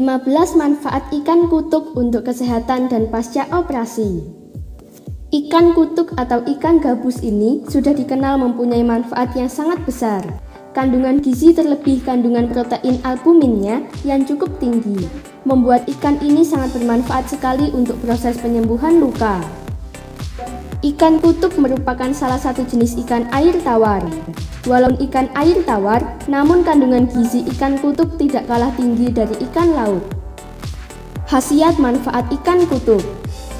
15 manfaat ikan kutuk untuk kesehatan dan pasca operasi. Ikan kutuk atau ikan gabus ini sudah dikenal mempunyai manfaat yang sangat besar. Kandungan gizi terlebih kandungan protein albuminnya yang cukup tinggi, membuat ikan ini sangat bermanfaat sekali untuk proses penyembuhan luka. Ikan kutuk merupakan salah satu jenis ikan air tawar. Walau ikan air tawar, namun kandungan gizi ikan kutuk tidak kalah tinggi dari ikan laut. Khasiat manfaat ikan kutuk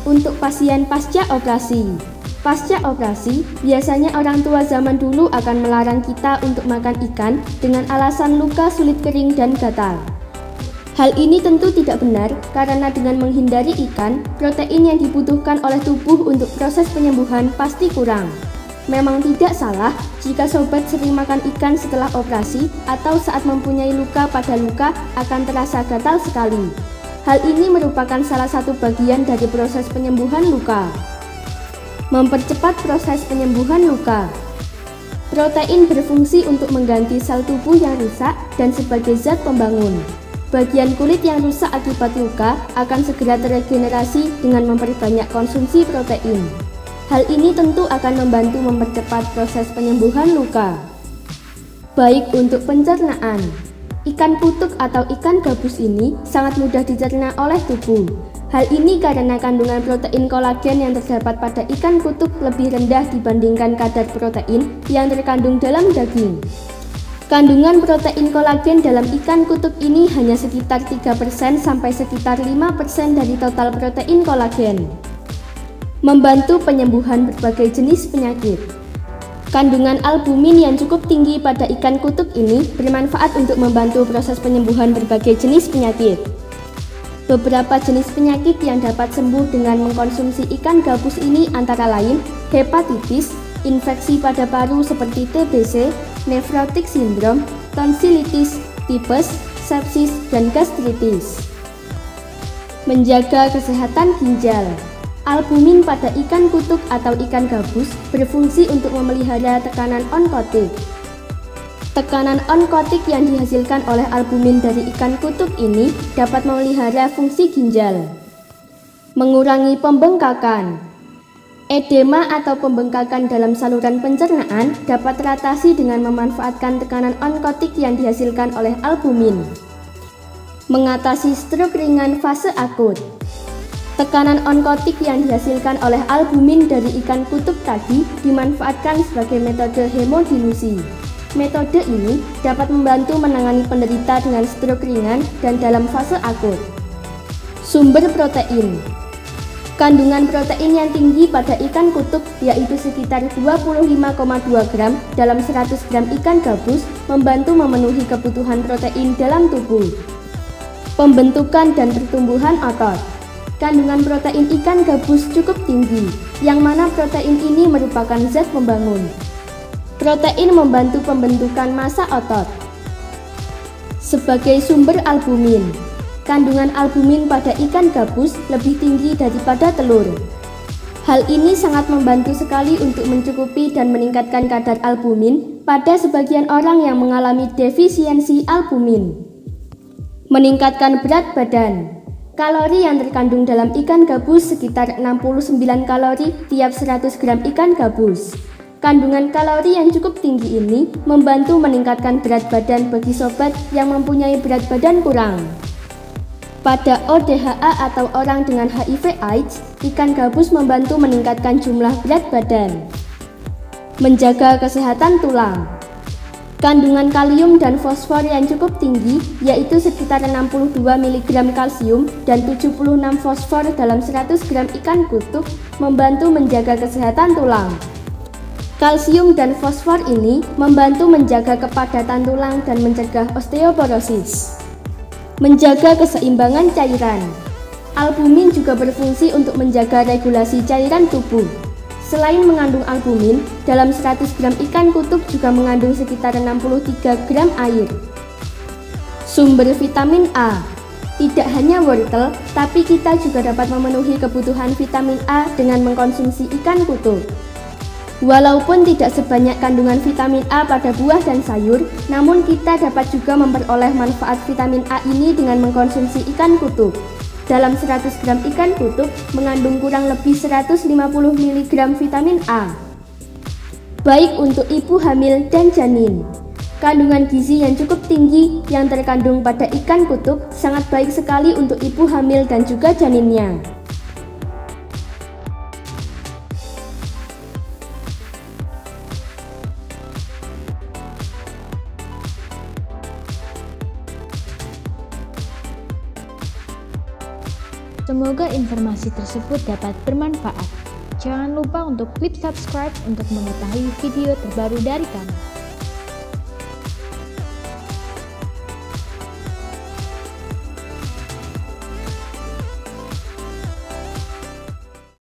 untuk pasien pasca operasi. Pasca operasi, biasanya orang tua zaman dulu akan melarang kita untuk makan ikan dengan alasan luka sulit kering dan gatal. Hal ini tentu tidak benar karena dengan menghindari ikan, protein yang dibutuhkan oleh tubuh untuk proses penyembuhan pasti kurang. Memang tidak salah jika sobat sering makan ikan setelah operasi atau saat mempunyai luka pada luka akan terasa gatal sekali. Hal ini merupakan salah satu bagian dari proses penyembuhan luka. Mempercepat proses penyembuhan luka. Protein berfungsi untuk mengganti sel tubuh yang rusak dan sebagai zat pembangun. Bagian kulit yang rusak akibat luka akan segera teregenerasi dengan memperbanyak konsumsi protein. Hal ini tentu akan membantu mempercepat proses penyembuhan luka. Baik untuk pencernaan. Ikan kutuk atau ikan gabus ini sangat mudah dicerna oleh tubuh. Hal ini karena kandungan protein kolagen yang terdapat pada ikan kutuk lebih rendah dibandingkan kadar protein yang terkandung dalam daging. Kandungan protein kolagen dalam ikan kutuk ini hanya sekitar 3% sampai sekitar 5% dari total protein kolagen. Membantu penyembuhan berbagai jenis penyakit. Kandungan albumin yang cukup tinggi pada ikan kutuk ini bermanfaat untuk membantu proses penyembuhan berbagai jenis penyakit. Beberapa jenis penyakit yang dapat sembuh dengan mengkonsumsi ikan gabus ini antara lain hepatitis, infeksi pada paru seperti TBC, nefrotik sindrom, tonsilitis, tipes, sepsis, dan gastritis. Menjaga kesehatan ginjal. Albumin pada ikan kutuk atau ikan gabus berfungsi untuk memelihara tekanan onkotik. Tekanan onkotik yang dihasilkan oleh albumin dari ikan kutuk ini dapat memelihara fungsi ginjal. Mengurangi pembengkakan. Edema atau pembengkakan dalam saluran pencernaan dapat teratasi dengan memanfaatkan tekanan onkotik yang dihasilkan oleh albumin. Mengatasi stroke ringan fase akut. Tekanan onkotik yang dihasilkan oleh albumin dari ikan kutuk tadi dimanfaatkan sebagai metode hemodilusi. Metode ini dapat membantu menangani penderita dengan stroke ringan dan dalam fase akut. Sumber protein. Kandungan protein yang tinggi pada ikan kutuk yaitu sekitar 25,2 gram dalam 100 gram ikan gabus membantu memenuhi kebutuhan protein dalam tubuh. Pembentukan dan pertumbuhan otot. Kandungan protein ikan gabus cukup tinggi, yang mana protein ini merupakan zat pembangun. Protein membantu pembentukan massa otot. Sebagai sumber albumin, kandungan albumin pada ikan gabus lebih tinggi daripada telur. Hal ini sangat membantu sekali untuk mencukupi dan meningkatkan kadar albumin pada sebagian orang yang mengalami defisiensi albumin. Meningkatkan berat badan. Kalori yang terkandung dalam ikan gabus sekitar 69 kalori tiap 100 gram ikan gabus. Kandungan kalori yang cukup tinggi ini membantu meningkatkan berat badan bagi sobat yang mempunyai berat badan kurang. Pada ODHA atau orang dengan HIV/AIDS, ikan gabus membantu meningkatkan jumlah berat badan. Menjaga kesehatan tulang. Kandungan kalium dan fosfor yang cukup tinggi yaitu sekitar 62 mg kalsium dan 76 fosfor dalam 100 gram ikan kutuk membantu menjaga kesehatan tulang. Kalsium dan fosfor ini membantu menjaga kepadatan tulang dan mencegah osteoporosis. Menjaga keseimbangan cairan. Albumin juga berfungsi untuk menjaga regulasi cairan tubuh. Selain mengandung albumin, dalam 100 gram ikan kutuk juga mengandung sekitar 63 gram air. Sumber vitamin A. Tidak hanya wortel, tapi kita juga dapat memenuhi kebutuhan vitamin A dengan mengkonsumsi ikan kutuk. Walaupun tidak sebanyak kandungan vitamin A pada buah dan sayur, namun kita dapat juga memperoleh manfaat vitamin A ini dengan mengkonsumsi ikan kutub. Dalam 100 gram ikan kutub mengandung kurang lebih 150 mg vitamin A. Baik untuk ibu hamil dan janin. Kandungan gizi yang cukup tinggi yang terkandung pada ikan kutub sangat baik sekali untuk ibu hamil dan juga janinnya. Semoga informasi tersebut dapat bermanfaat. Jangan lupa untuk klik subscribe untuk mengetahui video terbaru dari kami.